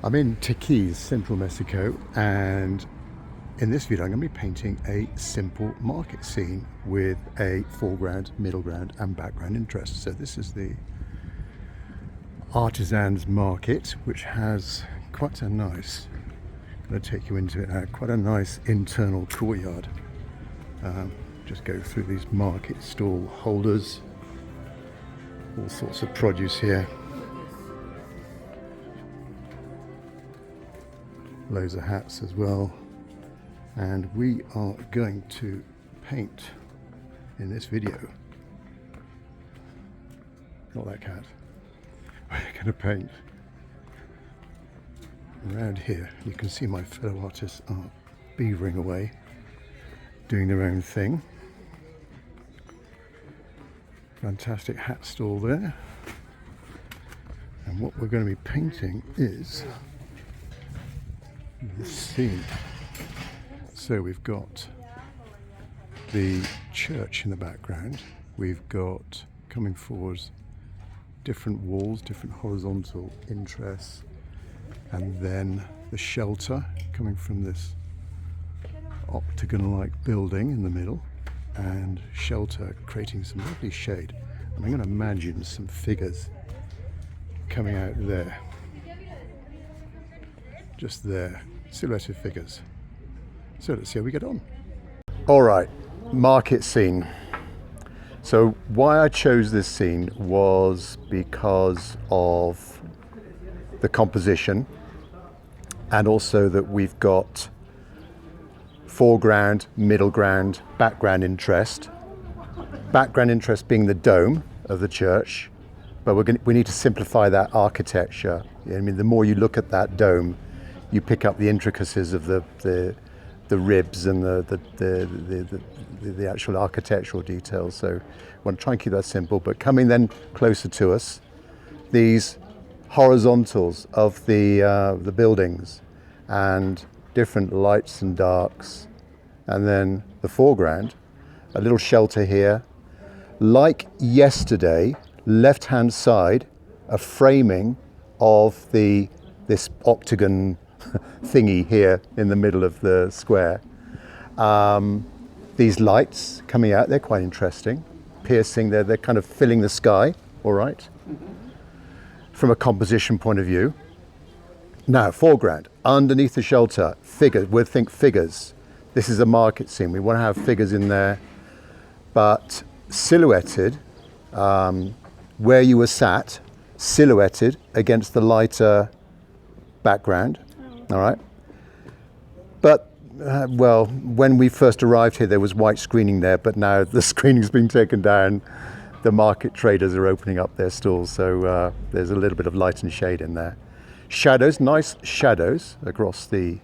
I'm in Tequiz, central Mexico, and in this video I'm going to be painting a simple market scene with a foreground, middle ground and background interest. So this is the artisans market, which has quite a nice, I'm going to take you into it now, quite a nice internal courtyard. Just go through these market stall holders, all sorts of produce here. Loads of hats as well, and we are going to paint in this video. Not that cat. We're going to paint around here. You can see my fellow artists are beavering away, doing their own thing. Fantastic hat stall there, and what we're going to be painting is the scene. So we've got the church in the background, we've got coming forwards different walls, different horizontal interests, and then the shelter coming from this octagon-like building in the middle, and shelter creating some lovely shade. And I'm going to imagine some figures coming out there, just there, silhouetted figures. So let's see how we get on. All right, market scene. So why I chose this scene was because of the composition, and also that we've got foreground, middle ground, background interest. Background interest being the dome of the church, but we need to simplify that architecture. I mean, the more you look at that dome, you pick up the intricacies of the ribs and the actual architectural details. So I want to try and keep that simple. But coming then closer to us, these horizontals of the buildings and different lights and darks, and then the foreground, a little shelter here. Like yesterday, left-hand side, a framing of this octagon thingy here in the middle of the square. These lights coming out, they're quite interesting, piercing, they're kind of filling the sky, all right, from a composition point of view. Now, foreground, underneath the shelter, figures, we'll think figures. This is a market scene, we want to have figures in there, but silhouetted, where you were sat, silhouetted against the lighter background. All right, but well, when we first arrived here there was white screening there, but now the screening's been taken down. The market traders are opening up their stalls, so there's a little bit of light and shade in there. Shadows, nice shadows across the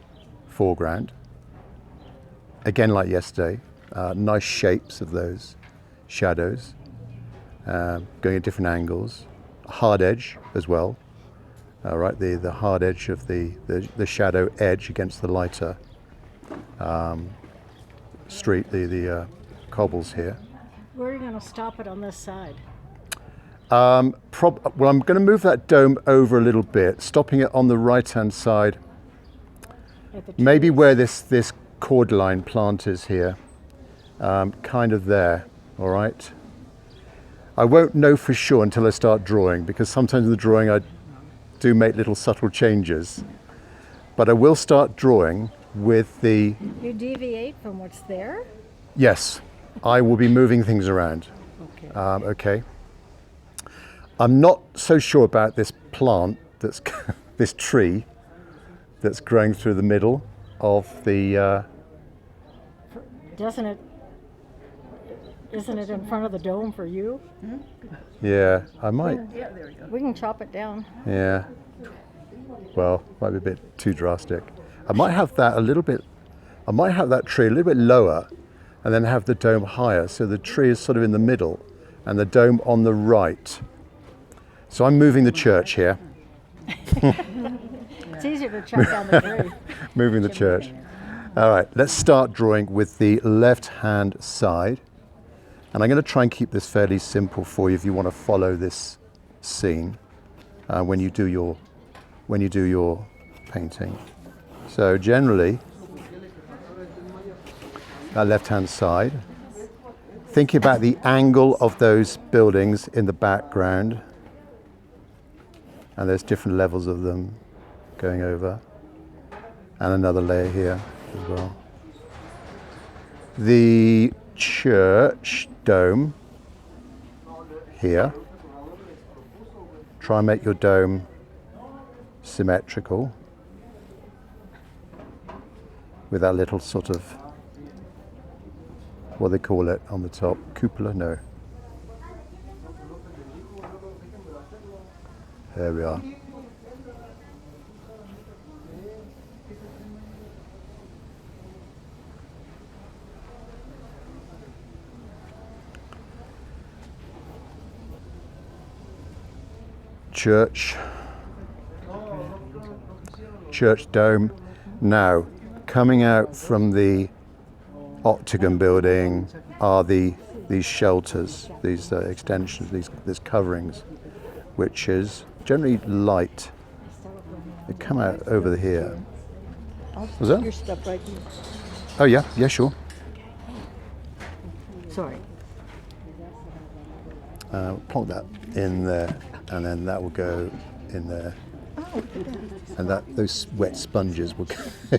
foreground, again like yesterday. Nice shapes of those shadows, going at different angles. Hard edge as well. All right, the hard edge of the shadow edge against the lighter street, the cobbles here. Where are you going to stop it on this side? Well, I'm going to move that dome over a little bit, stopping it on the right-hand side, maybe where this cordyline plant is here, kind of there, all right? I won't know for sure until I start drawing, because sometimes in the drawing I do make little subtle changes, but I will start drawing with the... You deviate from what's there? Yes, I will be moving things around. Okay. Okay. I'm not so sure about this plant, this tree that's growing through the middle of the... Isn't it in front of the dome for you? Yeah, I might. Yeah, there we go. We can chop it down. Yeah. Well, might be a bit too drastic. I might have that a little bit. I might have that tree a little bit lower, and then have the dome higher. So the tree is sort of in the middle, and the dome on the right. So I'm moving the church here. It's easier to chop down the tree. Moving the church. All right, let's start drawing with the left-hand side. And I'm going to try and keep this fairly simple for you if you want to follow this scene when you do your painting. So generally, that left-hand side, thinking about the angle of those buildings in the background, and there's different levels of them going over, and another layer here as well. The church dome here, try and make your dome symmetrical with that little sort of, what they call it on the top, cupola? No. There we are. Church dome. Now, coming out from the octagon building are these shelters, these extensions, these coverings, which is generally light. They come out over here. Was that? Your stuff right here. Oh yeah, sure. Sorry. Plonk that in there, and then that will go in there. Oh, And those wet sponges will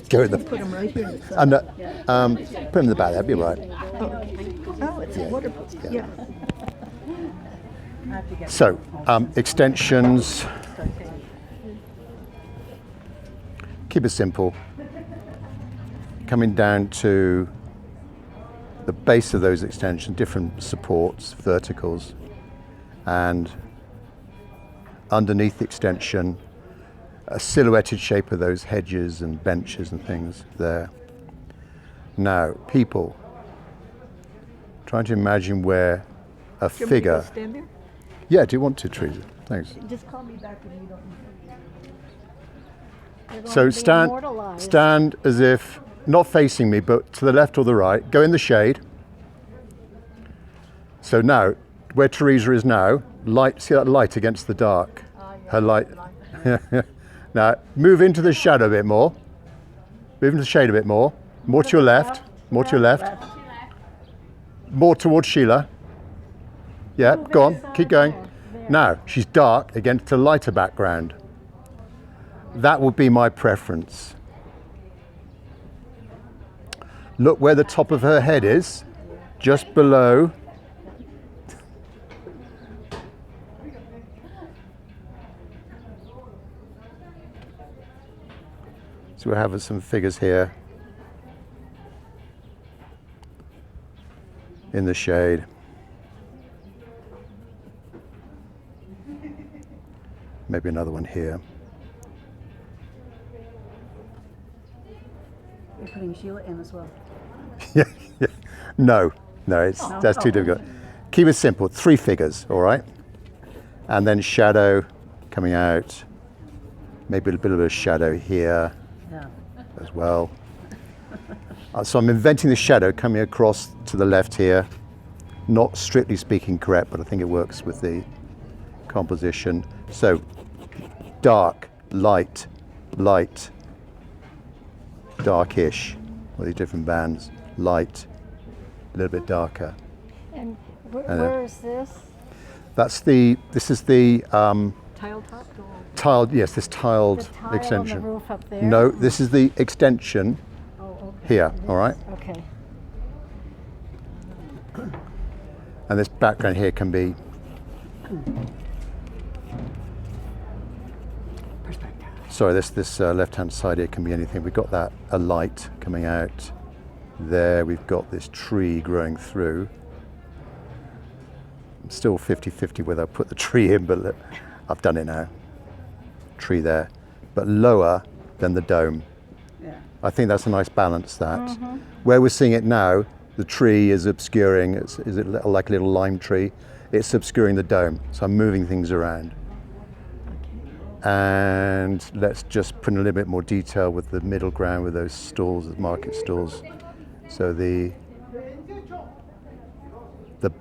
go in the. put them right here. In the And put them in the back. That'd be right. Oh, it's a waterproof. Yeah. So extensions. Keep it simple. Coming down to the base of those extensions, different supports, verticals, and underneath the extension, a silhouetted shape of those hedges and benches and things there. Now, people, trying to imagine where a figure. Stand there? Yeah, do you want to, Teresa? Thanks. Just call me back when you don't need me. So stand as if not facing me, but to the left or the right. Go in the shade. So now, where Teresa is now, light. See that light against the dark? Her light. Now move into the shadow a bit more. Move into the shade a bit more. More to your left. More to your left. More towards Sheila. Yeah, go on. Keep going. Now she's dark against a lighter background. That would be my preference. Look where the top of her head is, just below. So we have some figures here in the shade. Maybe another one here. You're putting Sheila in as well. Yeah. No, that's too difficult. Keep it simple, 3 figures, all right? And then shadow coming out, maybe a bit of a shadow here as well. So I'm inventing the shadow coming across to the left here. Not strictly speaking correct, but I think it works with the composition. So dark, light, light, darkish, all these different bands, light, a little bit darker. And where is this? This is the Tile top? tiled, yes, this tiled The tile extension. on the roof up there? No, this is the extension Oh, okay. here, all right? Okay. And this background here can be Perspective. sorry, this left-hand side here can be anything. We've got that, a light coming out there. We've got this tree growing through. I'm still 50-50 whether I put the tree in, but look, I've done it now. Tree there, but lower than the dome. Yeah. I think that's a nice balance, that. Where we're seeing it now, the tree is obscuring, is it like a little lime tree? It's obscuring the dome, so I'm moving things around. And let's just put in a little bit more detail with the middle ground with those stalls, the market stalls. So the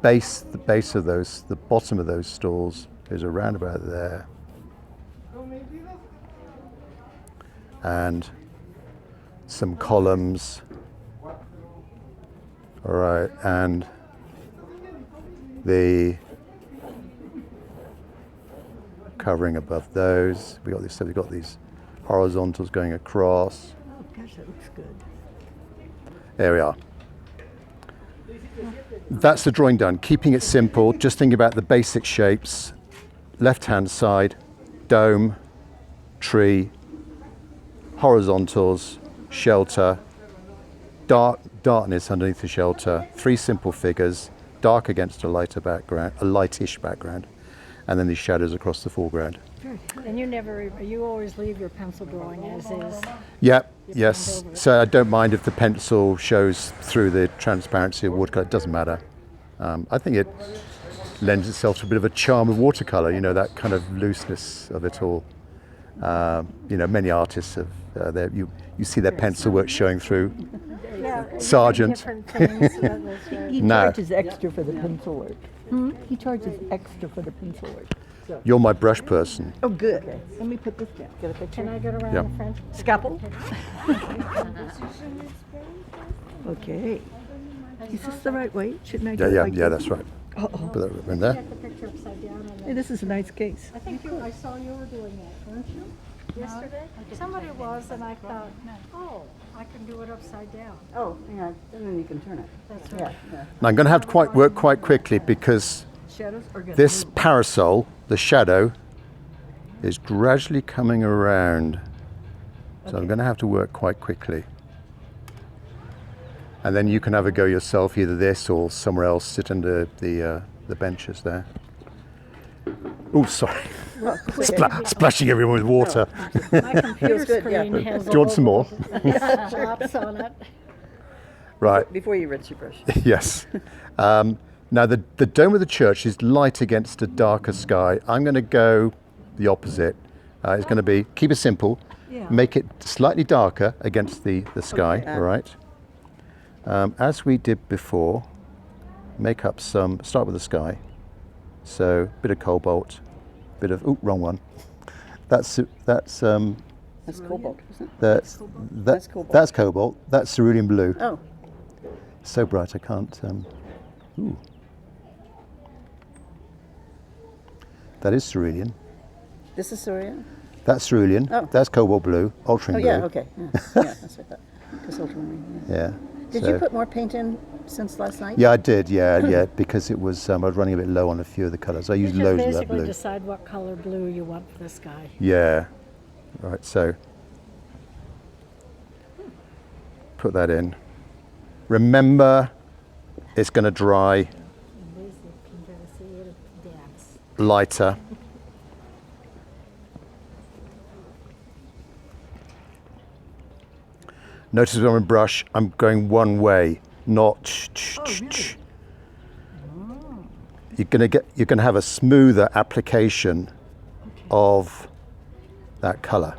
base of those, the bottom of those stalls is around about there. and some columns. All right, and the covering above those. We got this. So we've got these horizontals going across. Oh, gosh, that looks good. There we are. That's the drawing done. Keeping it simple, just thinking about the basic shapes. Left-hand side, dome, tree, horizontals, shelter, darkness underneath the shelter, 3 simple figures, dark against a lighter background, a lightish background, and then these shadows across the foreground. And you always leave your pencil drawing as is. Yeah, yes. So I don't mind if the pencil shows through the transparency of watercolor. It doesn't matter. I think it lends itself to a bit of a charm of watercolor. You know, that kind of looseness of it all. You know, many artists have. You see their pencil work showing through. Yeah, Sergeant. different things. That's right. He No. charges extra for the pencil work. He charges extra for the pencil work. You're my brush person. Oh, good. Let me put this down. Get a picture. Can I get around Yeah. the front? Scalpel? Okay. Is this the right way? Shouldn't I do it like Yeah, this? that's right. Uh-oh. Put that in there. Get the picture upside down. And Hey, this is a nice case. I think I saw you were doing that, weren't you? Yesterday? Somebody was, and I thought, oh, I can do it upside down. Oh, hang on, and then you can turn it. That's Yeah, right. yeah. Now I'm going to have to work quite quickly because Shadows are good. this parasol, the shadow, is gradually coming around. So I'm going to have to work quite quickly. And then you can have a go yourself, either this or somewhere else, sit under the benches there. Oh, sorry. Splashing everyone with water. My computer good, yeah. screen has Do you want some more? drops on it. Right, Before you rinse your brush. yes. Now the dome of the church is light against a darker sky. I'm going to go the opposite. It's going to be, keep it simple, Yeah. make it slightly darker against the sky, Okay. all right? As we did before, make up start with the sky. So, bit of cobalt, bit of, wrong one. That's That's cobalt, isn't it? that's cobalt. That's cobalt. That's cerulean blue. Oh, So bright I can't. Ooh. That is cerulean. this is Surya? That's cerulean. Oh. That's cobalt blue. Oh, Ultramarine yeah, blue. okay. Yeah, yeah, that's what I thought. Because ultramarine, yeah. Yeah. Did so- you put more paint in since last night? Yeah, I did. Yeah, because it was. I was running a bit low on a few of the colours. I used You loads just of that basically blue. decide what color blue you want for the sky. Yeah. Right. So put that in. Remember, it's going to dry And these you can kind of see it dance. lighter. Notice when I'm in brush, I'm going one way, not. You're gonna have a smoother application of that colour.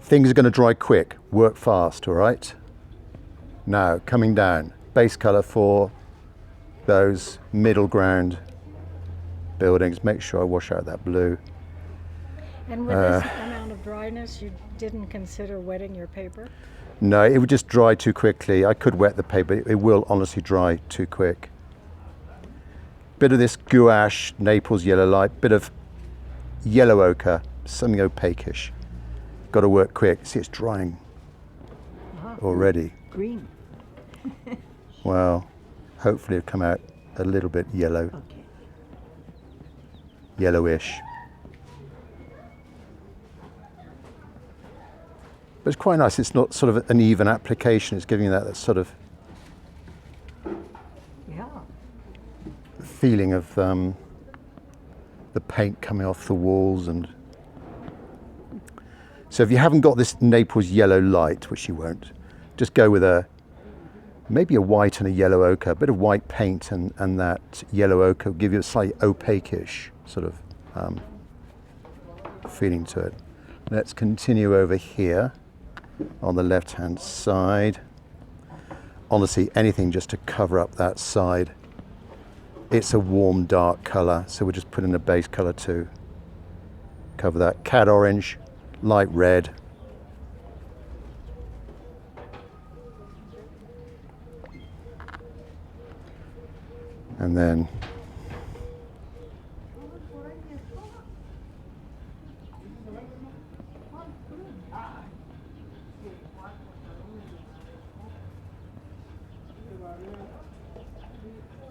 Things are going to dry quick. Work fast. All right. Now coming down, base colour for those middle ground buildings. Make sure I wash out that blue. And with this amount of dryness, you didn't consider wetting your paper? No, it would just dry too quickly. I could wet the paper. It will honestly dry too quick. Bit of this gouache, Naples yellow light, bit of yellow ochre, something opaquish. Got to work quick. See, it's drying already. Green. Well, hopefully it'll come out a little bit yellow, Okay. yellowish. But it's quite nice. It's not sort of an even application. It's giving you that sort of Yeah. feeling of the paint coming off the walls. And so if you haven't got this Naples yellow light, which you won't, just go with maybe a white and a yellow ochre, a bit of white paint and that yellow ochre will give you a slightly opaquish sort of feeling to it. Let's continue over here on the left hand side. Honestly, anything just to cover up that side. It's a warm dark colour, so we'll just put in a base colour to cover that. Cad orange, light red, And then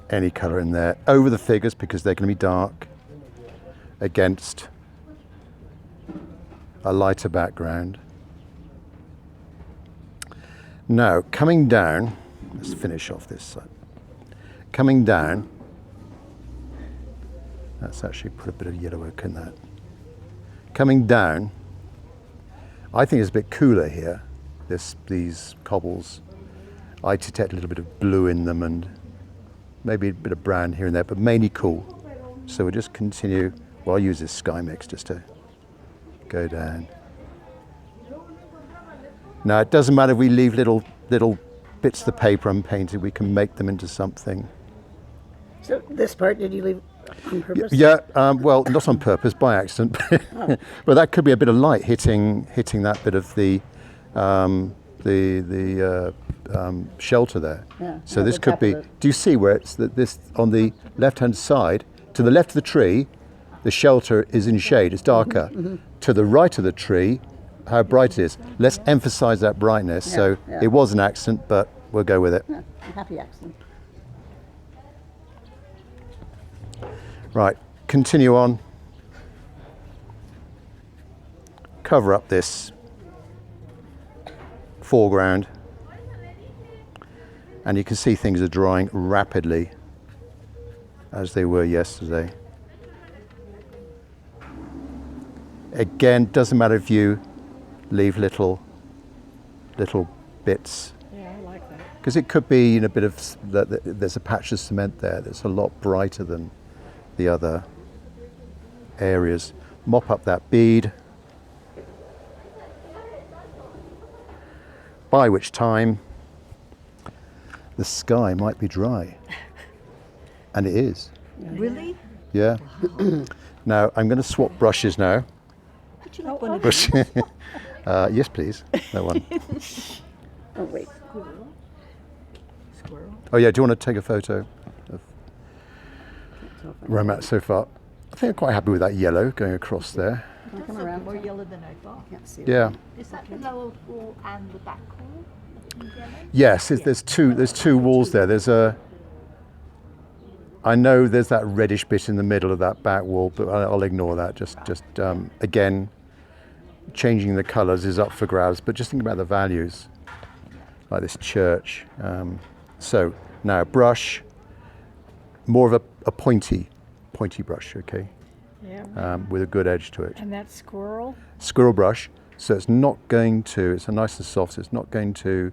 any colour in there over the figures because they're going to be dark against a lighter background. Now coming down, let's finish off this side. Coming down, let's actually put a bit of yellow ochre in that. Coming down, I think it's a bit cooler here, these cobbles. I detect a little bit of blue in them and maybe a bit of brown here and there, but mainly cool. So we'll just continue. Well, I'll use this sky mix just to go down. Now it doesn't matter if we leave little bits of the paper unpainted, we can make them into something. So this part, did you leave on purpose? Yeah, well, not on purpose, by accident, but that could be a bit of light hitting that bit of the shelter there. Yeah, So yeah, this the could top be. of it. Do you see where it's this on the left-hand side? To the left of the tree, the shelter is in shade. It's darker. To the right of the tree, how bright it is. Let's emphasise that brightness. So yeah. it was an accident, but we'll go with it. Yeah, a happy accident. Right, continue on. Cover up this foreground. And you can see things are drying rapidly as they were yesterday. Again, doesn't matter if you leave little bits. Yeah, I like that. Because it could be a bit of, there's a patch of cement there that's a lot brighter than the other areas. Mop up that bead. By which time the sky might be dry. And it is. Really? Yeah. Now I'm going to swap brushes now. Would you like one of these? Yes, please. That one. Oh, wait. Squirrel. Oh yeah. Do you want to take a photo of where I'm at so far? I think I'm quite happy with that yellow going across there. Come around. More yellow than I thought. Can't see it. Yeah. Is that the lower wall and the back wall? Yes. There's two walls there. I know there's that reddish bit in the middle of that back wall, but I'll ignore that. Just again, changing the colours is up for grabs, but just think about the values, like this church. So now brush, more of a pointy brush, okay, Yeah. with a good edge to it. And that squirrel? Squirrel brush, so it's not going to. It's a nice and soft. So it's not going to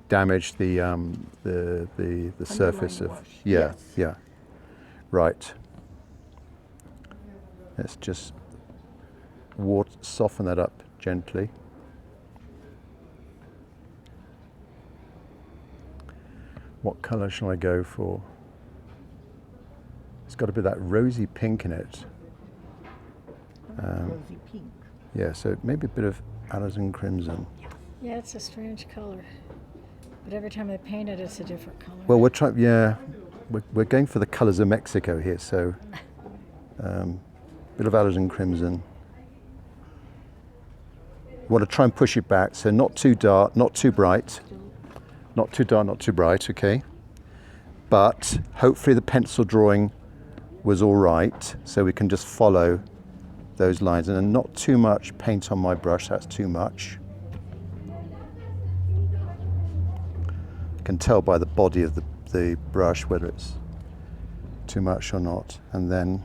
damage the surface of. wash. Yeah, Yes. yeah. Right. Let's just soften that up gently. What colour shall I go for? It's got a bit of that rosy pink in it. Rosy pink. Yeah, so maybe a bit of alizarin crimson. Yeah, it's a strange color. But every time they paint it, it's a different color. Well, we're trying. Yeah, we're going for the colours of Mexico here. So, bit of alizarin crimson. You want to try and push it back, so not too dark, not too bright, not too dark, not too bright. Okay, but hopefully the pencil drawing was all right, so we can just follow those lines, and then not too much paint on my brush. That's too much. Can tell by the body of the brush whether it's too much or not. And then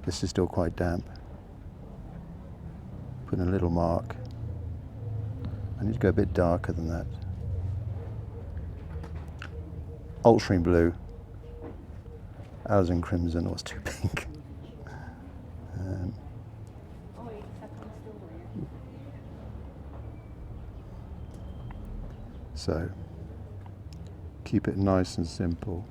this is still quite damp. Put in a little mark. I need to go a bit darker than that. Ultramarine blue, alizarin crimson, or it's too pink. So keep it nice and simple.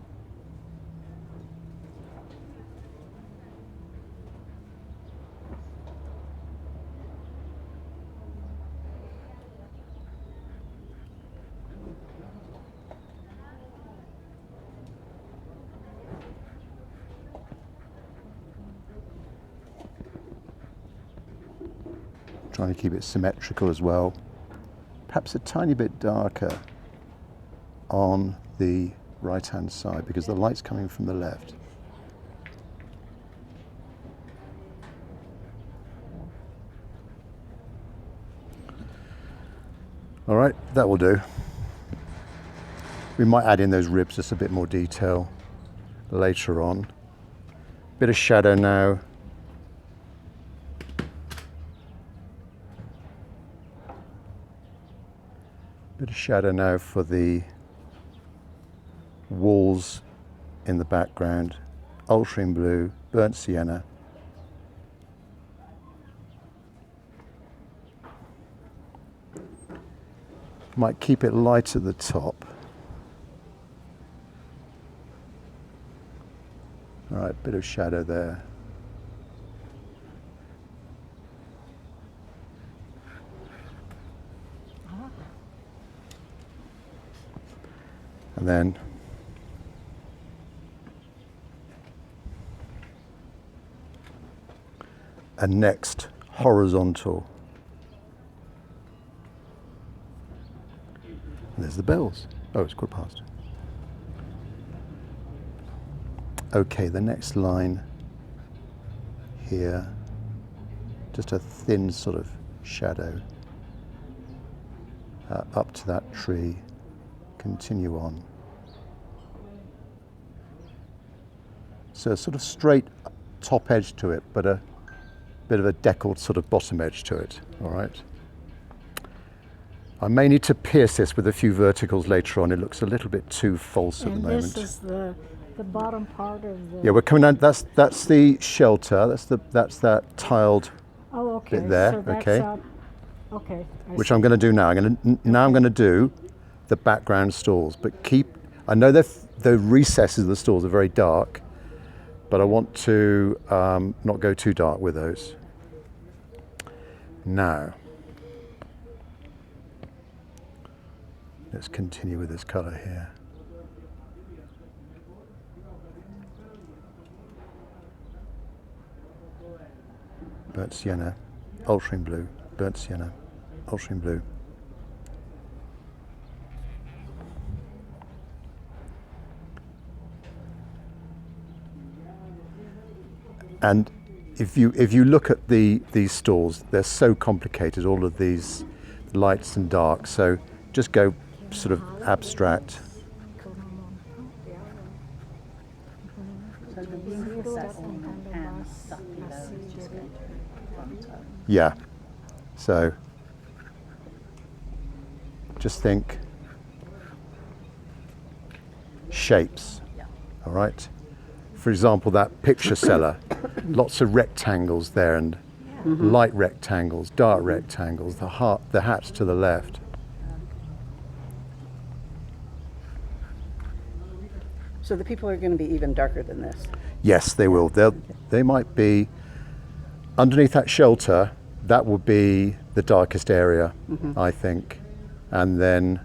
Trying to keep it symmetrical as well. Perhaps a tiny bit darker on the right-hand side because the light's coming from the left. All right, that will do. We might add in those ribs, just a bit more detail later on. Bit of shadow now. Bit of shadow now for the walls in the background. Ultramarine blue, burnt sienna. Might keep it light at the top. All right, bit of shadow there. And then a next horizontal. And there's the bells. Oh, it's 1/4 past. Okay, the next line here, just a thin sort of shadow up to that tree, continue on. So a sort of straight top edge to it, but a bit of a deckled sort of bottom edge to it, all right? I may need to pierce this with a few verticals later on. It looks a little bit too false at the moment. And this is the bottom part of the... Yeah, we're coming down, that's the shelter, that's that tiled Oh, okay. bit there, So that's okay. Okay. I Which see. I'm going to do now. I'm going to do the background stalls, but I know the recesses of the stalls are very dark, but I want to not go too dark with those. Now, let's continue with this colour here. Burnt sienna, ultramarine blue, burnt sienna, ultramarine blue. And if you look at these stalls, they're so complicated, all of these lights and darks, so just go sort of abstract. Yeah, so just think shapes, all right? For example, that picture seller, lots of rectangles there and light rectangles, dark rectangles, the hats to the left. So the people are going to be even darker than this. Yes, they will. They might be underneath that shelter. That will be the darkest area, I think. And then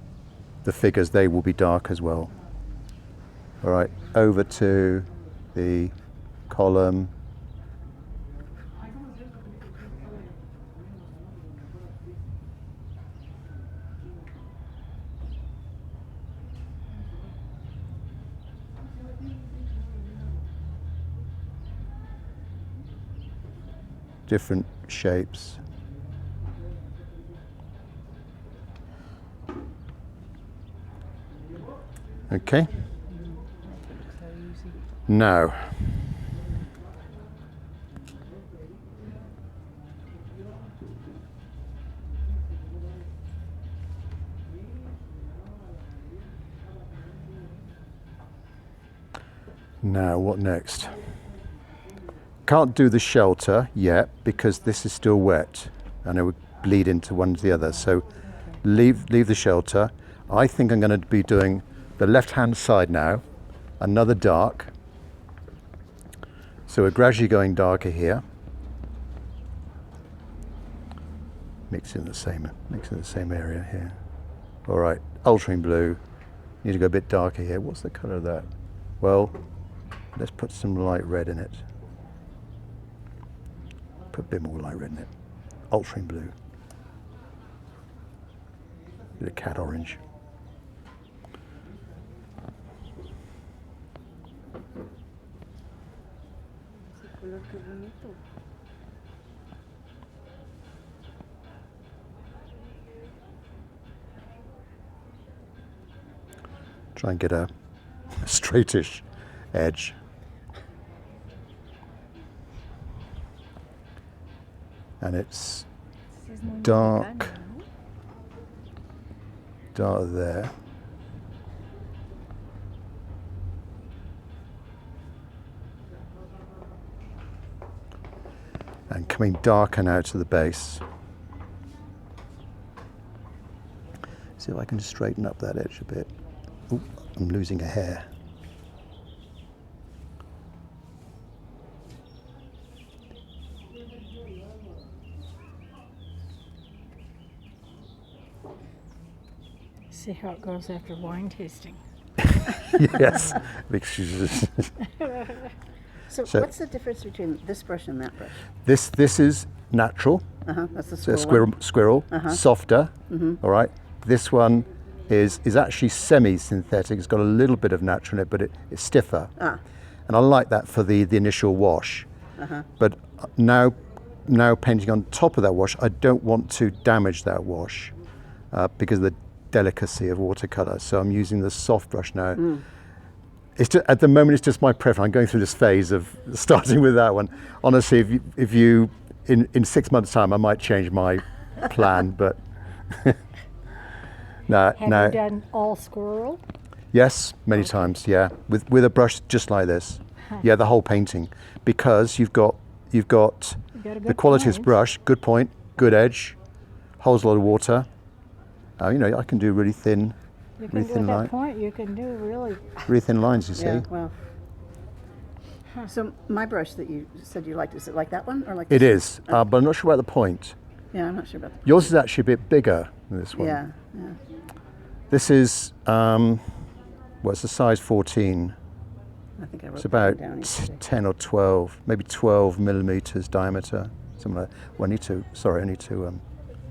the figures, they will be dark as well. All right, over to the column. Different shapes. Okay. Now, what next? Can't do the shelter yet because this is still wet and it would bleed into one to the other. So leave the shelter. I think I'm going to be doing the left-hand side now, another dark. So we're gradually going darker here. Mixing the same area here. All right, ultramarine blue. Need to go a bit darker here. What's the color of that? Well, let's put some light red in it. Put a bit more light red in it. Ultramarine blue. Bit of cat orange. Try and get a straightish edge. And it's dark there. And coming darker now to the base. See if I can straighten up that edge a bit. Ooh, I'm losing a hair. See how it goes after wine tasting. Yes. Because So what's the difference between this brush and that brush? this is natural. That's the So squirrel one. squirrel, softer. All right. This one is actually semi-synthetic. It's got a little bit of natural in it, but it's stiffer. And I like that for the initial wash. But now painting on top of that wash, I don't want to damage that wash because of the delicacy of watercolor. So I'm using the soft brush now. It's just, at the moment, it's just my preference. I'm going through this phase of starting with that one. Honestly, if you in 6 months' time, I might change my plan, but no. Have you done all squirrel? Yes, many times. Yeah, with a brush just like this. Yeah, the whole painting, because you've got the quality of this brush. Good point, good edge, holds a lot of water. You know, I can do really thin. You can do at that point, you can do really thin lines, you see. Yeah, well. So my brush that you said you liked, is it like that one or like It this is, but I'm not sure about the point. Yeah, I'm not sure about that. Yours is actually a bit bigger than this one. Yeah. This is, it's a size 14. I think I wrote It's that about down yesterday. 10 or 12, maybe 12 millimeters diameter. Something like that. Well, I need to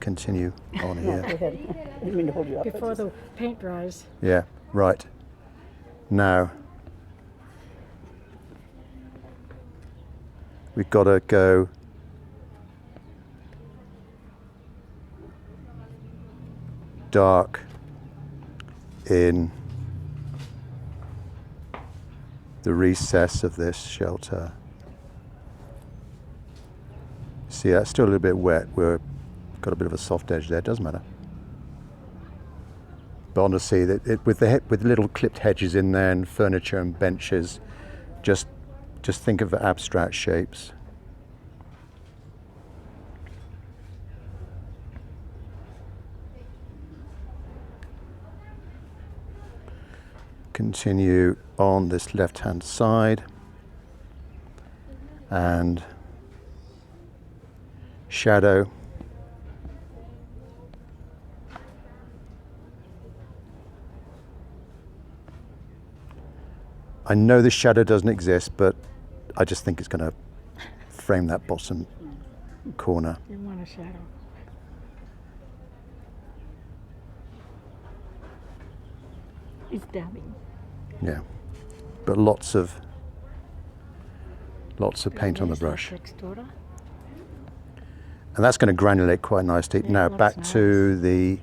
continue on Go here. ahead. I didn't mean to hold you up. before the paint dries. Yeah, right. Now, we've got to go dark in the recess of this shelter. See, that's still a little bit wet. We've got a bit of a soft edge there. It doesn't matter. But honestly, with little clipped hedges in there and furniture and benches, just think of the abstract shapes. Continue on this left-hand side and shadow. I know this shadow doesn't exist, but I just think it's going to frame that bottom corner. You want a shadow. He's dabbing. Yeah, but lots of paint on the brush. Textura. And that's going to granulate quite nicely. Yeah, Now it looks back nice. to the,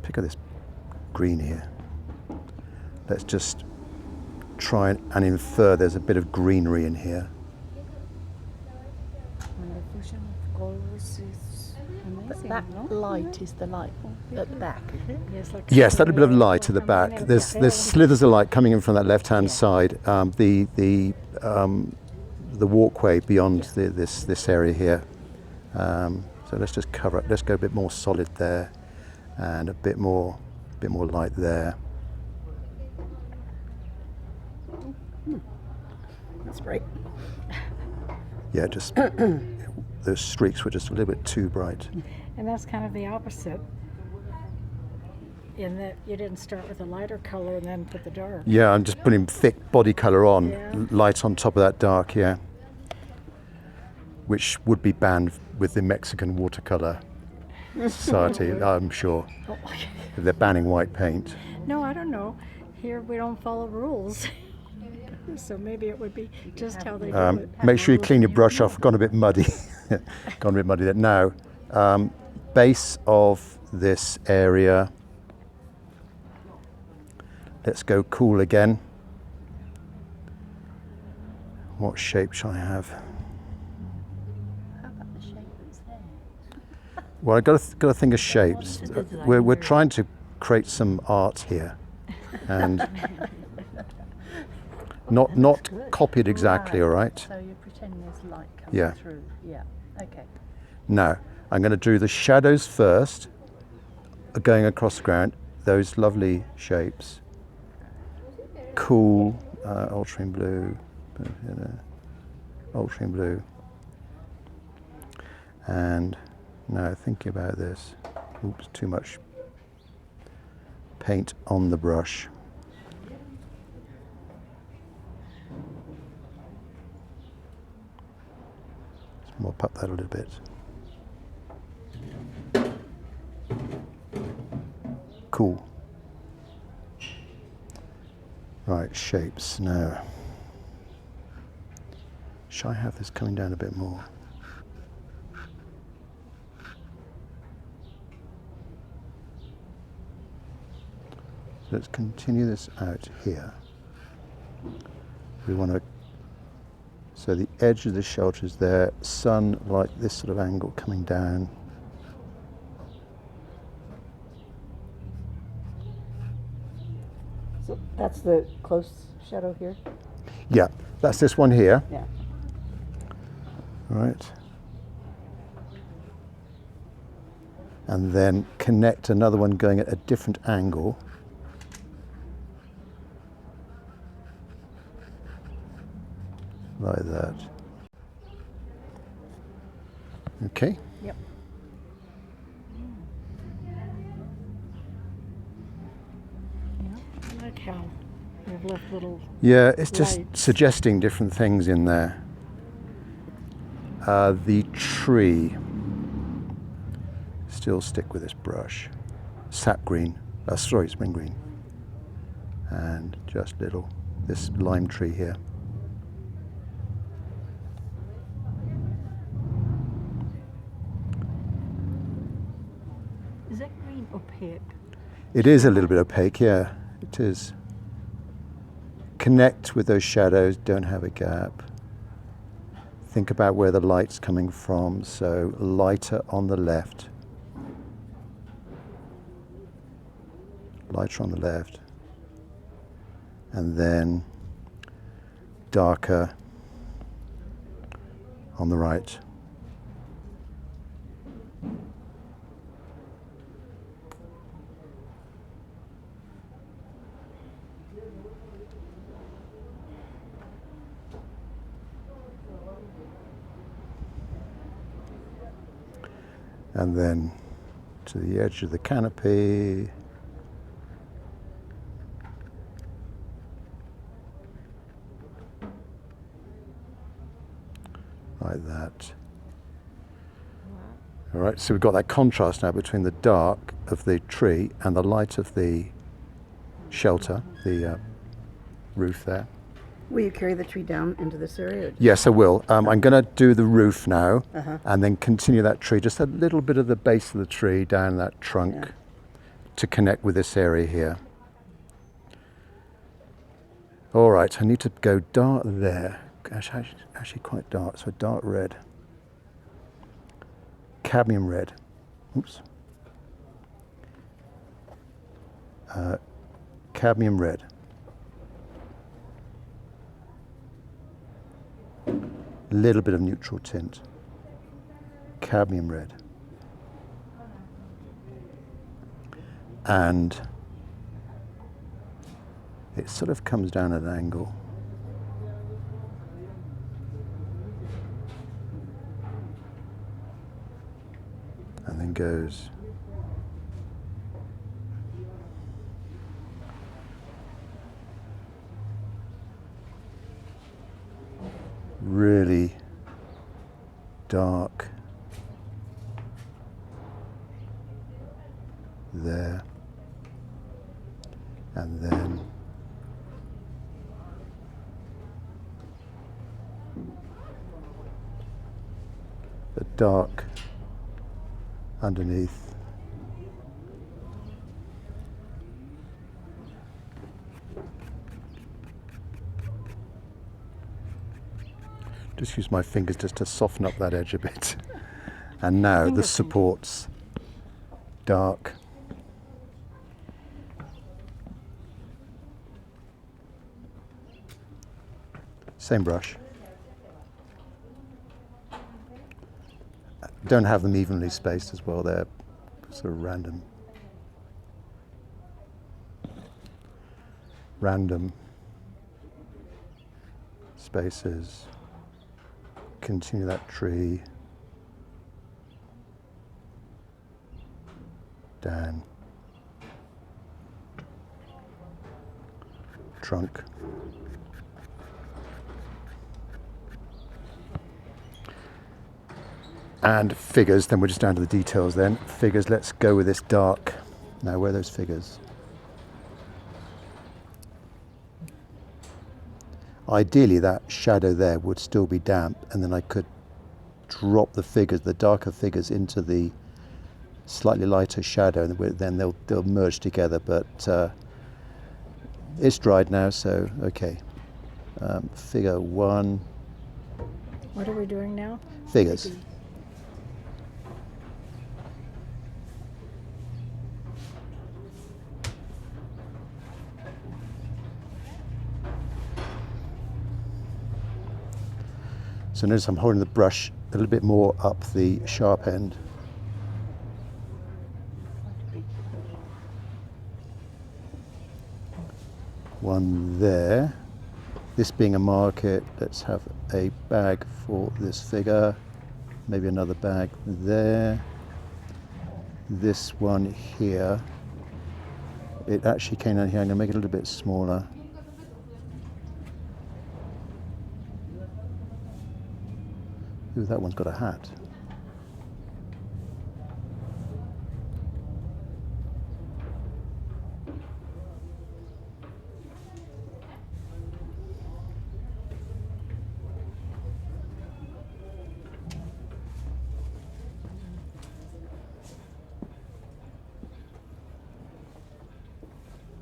pick up this green here. Let's just try and infer there's a bit of greenery in here. That light is the light at the back, is it? Yes, like Yes, that little bit of light at the back. There's slithers of light coming in from that left-hand side. The walkway beyond this area here. So let's just cover it. Let's go a bit more solid there, and a bit more light there. That's bright. Yeah, just those streaks were just a little bit too bright. And that's kind of the opposite, in that you didn't start with a lighter color and then put the dark. Yeah, I'm just putting thick body colour on, Yeah. light on top of that dark, yeah. which would be banned with the Mexican Watercolor Society, I'm sure. If they're banning white paint. No, I don't know. Here we don't follow rules. So maybe it would be just how they do it. Make sure you clean your brush off. Gone a bit muddy. Gone a bit muddy there. Now, base of this area. Let's go cool again. What shape shall I have? How about the shape that's there? Well, I've got to think of shapes. We're trying to create some art here, and not copied exactly. All right. So you're pretending there's light coming Yeah. through. Yeah. Okay. Now, I'm going to do the shadows first, going across the ground. Those lovely shapes. Cool, ultramarine blue, ultramarine blue. And now thinking about this, oops, too much paint on the brush. Let's mop up that a little bit. Cool. Right, shapes now. Shall I have this coming down a bit more? So let's continue this out here. We want to, so the edge of the shelter is there, sun like this sort of angle coming down. So that's the close shadow here? Yeah, that's this one here. Yeah. Right. And then connect another one going at a different angle. Like that. Okay. Yep. I like how we've left little. Yeah, it's just Lights. suggesting different things in there. The tree. Still stick with this brush. Sap green. Sorry, spring green. And just little. This lime tree here. Is that green opaque? It is a little bit opaque, yeah, it is. Connect with those shadows, don't have a gap. Think about where the light's coming from, so lighter on the left. Lighter on the left. And then darker on the right. And then to the edge of the canopy. Like that. All right, so we've got that contrast now between the dark of the tree and the light of the shelter, the roof there. Will you carry the tree down into this area? Yes, I will. I'm going to do the roof now, and then continue that tree, just a little bit of the base of the tree down that trunk, Yeah. to connect with this area here. All right, I need to go dark there. Actually quite dark, so dark red. Cadmium red. Oops. Cadmium red. Little bit of neutral tint. Cadmium red. And it sort of comes down at an angle. And then goes really dark there, and then the dark underneath. Just use my fingers just to soften up that edge a bit. And now the supports, dark. Same brush. Don't have them evenly spaced as well, they're sort of random. Random spaces. Continue that tree down, trunk, and figures. Then we're just down to the details then. Figures, let's go with this dark. Now where are those figures? Ideally that shadow there would still be damp, and then I could drop the figures, the darker figures, into the slightly lighter shadow, and then they'll merge together, but it's dried now, so okay. Figure 1. What are we doing now? Figures. So notice I'm holding the brush a little bit more up the sharp end. One there. This being a market, let's have a bag for this figure. Maybe another bag there. This one here. It actually came down here. I'm going to make it a little bit smaller. Ooh, that one's got a hat.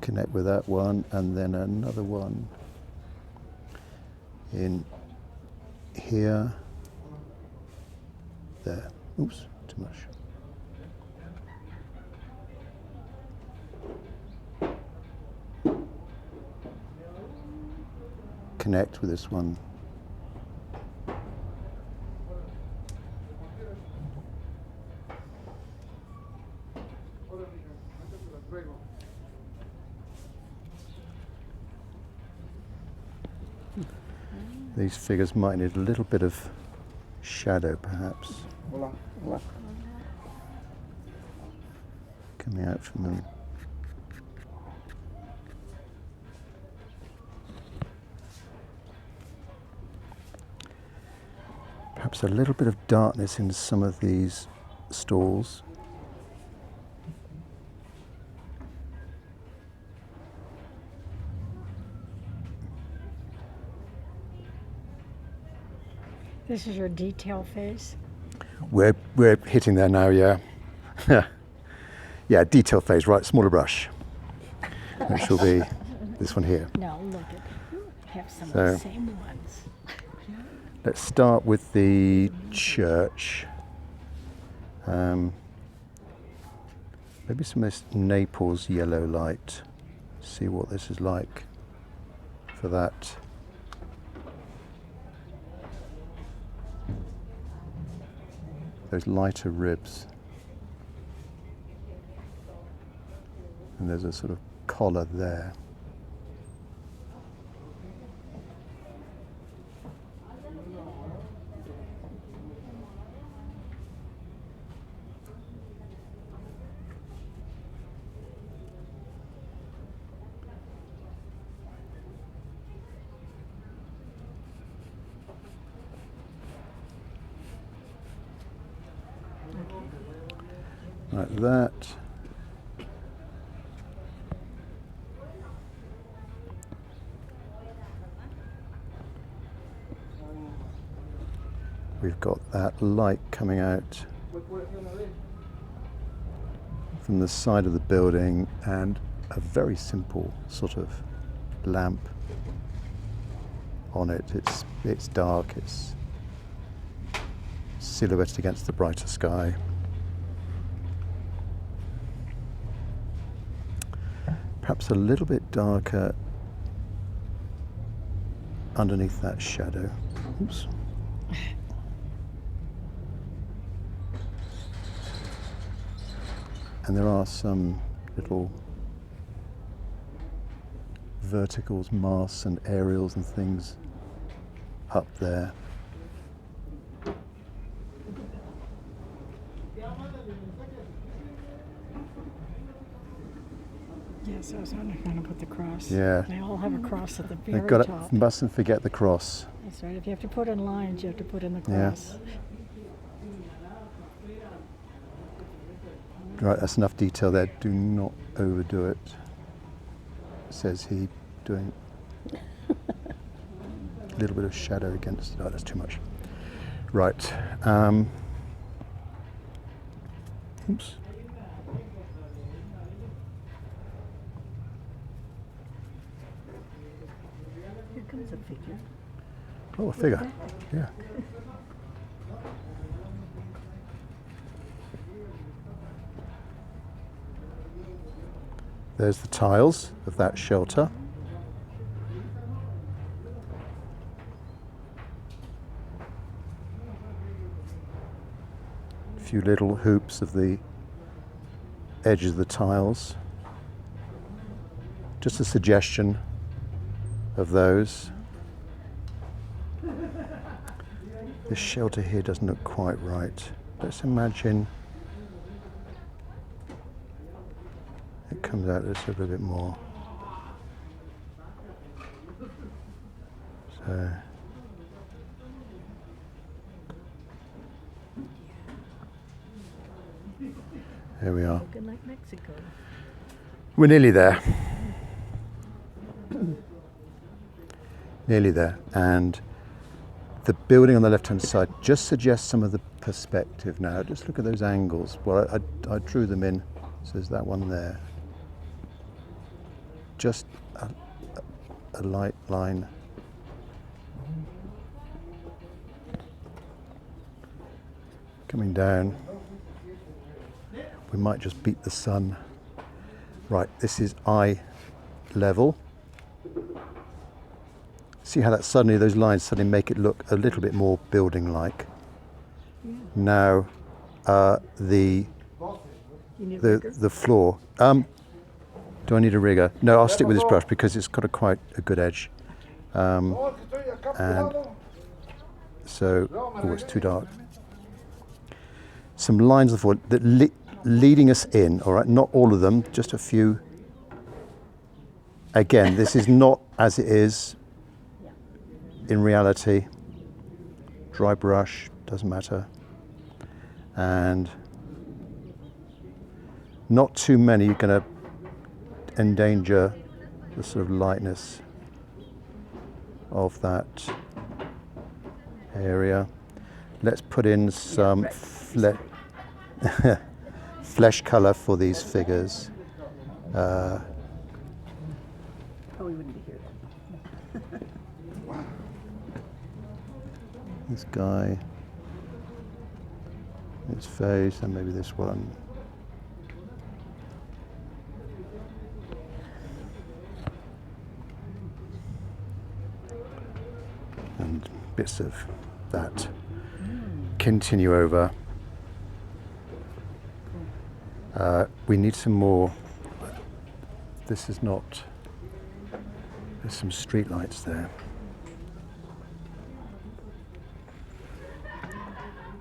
Connect with that one, and then another one in here. There. Oops, too much. Connect with this one. These figures might need a little bit of shadow, perhaps. Coming out from them. Perhaps a little bit of darkness in some of these stalls. This is your detail phase. We're hitting there now, yeah. Yeah, detail phase, right, smaller brush. Which will be this one here. No, look at have some of So- the same ones. Let's start with the church. Maybe some of this Naples yellow light. See what this is like for that. Those lighter ribs. And there's a sort of collar there. like that. We've got that light coming out from the side of the building and a very simple sort of lamp on it. It's dark, it's silhouetted against the brighter sky. Perhaps a little bit darker underneath that shadow. Oops. And there are some little verticals, masts and aerials and things up there. Yes, I was wondering if I'm going to put the cross. Yeah. They all have a cross at the very They've got top. mustn't forget the cross. That's right. If you have to put in lines, you have to put in the Yeah. cross. Right, that's enough detail there. Do not overdo it, says he, doing a little bit of shadow against. Oh, that's too much. Right. Oops. Here comes a figure. Oh, a figure. Yeah. There's the tiles of that shelter. A few little hoops of the edges of the tiles. Just a suggestion of those. This shelter here doesn't look quite right. Let's imagine it comes out just a little bit more. So here we are. Looking like Mexico. We're nearly there. Nearly there. And the building on the left-hand side just suggests some of the perspective now. Just look at those angles. Well, I drew them in. So there's that one there. Just a light line. Coming down. We might just beat the sun. Right, this is eye level. See how that suddenly, those lines suddenly make it look a little bit more building-like. Yeah. Now, the You need a rigger? the floor. Do I need a rigger? No, I'll stick with this brush because it's got quite a good edge. And so, oh, it's too dark. Some lines of the floor that leading us in. All right, not all of them, just a few. Again, this is not as it is in reality. Dry brush, doesn't matter. And not too many, you're going to endanger the sort of lightness of that area. Let's put in some flesh color for these figures. Oh, we wouldn't be here then. This guy, his face, and maybe this one. And bits of that continue over. We need some more. This is not. There's some street lights there.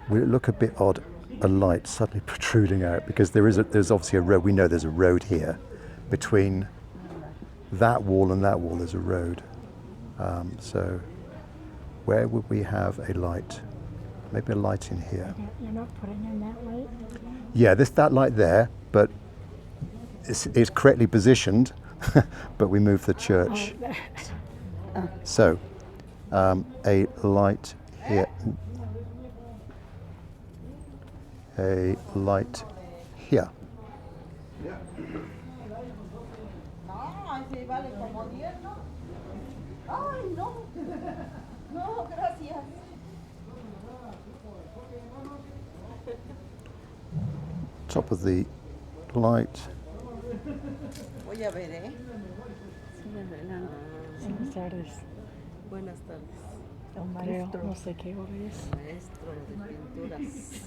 Will it look a bit odd, a light suddenly protruding out? Because there's obviously a road. We know there's a road here. Between that wall and that wall, there's a road. So where would we have a light maybe a light in here. You're not putting in that light? Yeah, that light there, but it's correctly positioned, but we moved the church. So, a light here. A light here. Top of the light. Buenas tardes. Buenas tardes. El maestro. No sé qué hora es. Maestro de pinturas.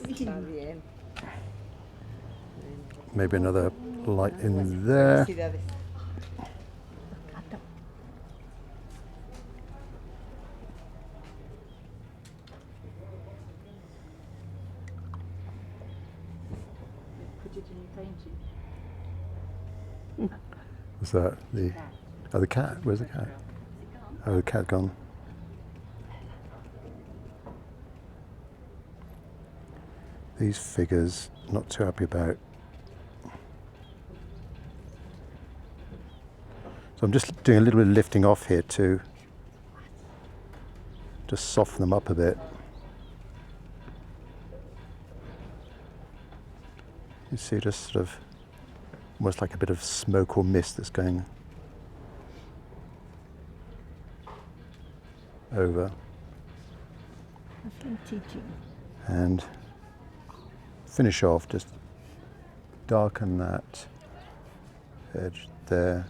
Está bien. Maybe another light in there. Felicidades. Was that the cat? Where's the cat? Oh, the cat gone. These figures, not too happy about. So I'm just doing a little bit of lifting off here to just soften them up a bit. You see just sort of almost like a bit of smoke or mist that's going over. I've been teaching. And finish off, just darken that edge there.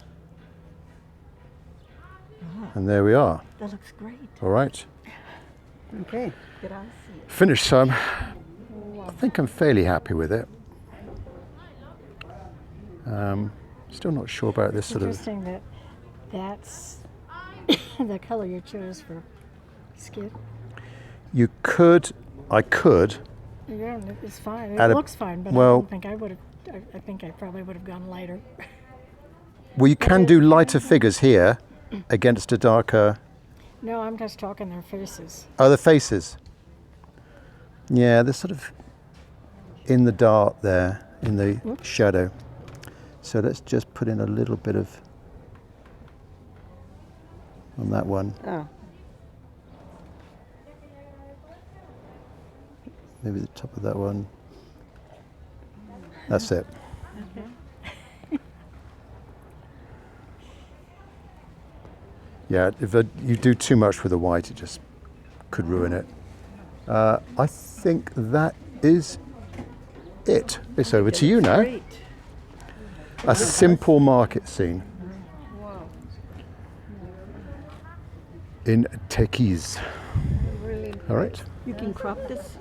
And there we are. That looks great. All right. Okay. Gracias. Finished some. I think I'm fairly happy with it. Still not sure about this sort of. Interesting that that's the color you chose for skid. I could. Yeah, it's fine. Add It a- looks fine, but well- I don't think I would have. I think I probably would have gone lighter. Well, you can do lighter figures here against a darker. No, I'm just talking their faces. Oh, the faces. Yeah, they're sort of in the dark there, in the shadow. So let's just put in a little bit of on that one. Oh. Maybe the top of that one. That's it. Yeah, if you do too much with the white, it just could ruin it. I think that is it. It's over to you now. Great. A simple market scene in Techies. All right. You can crop this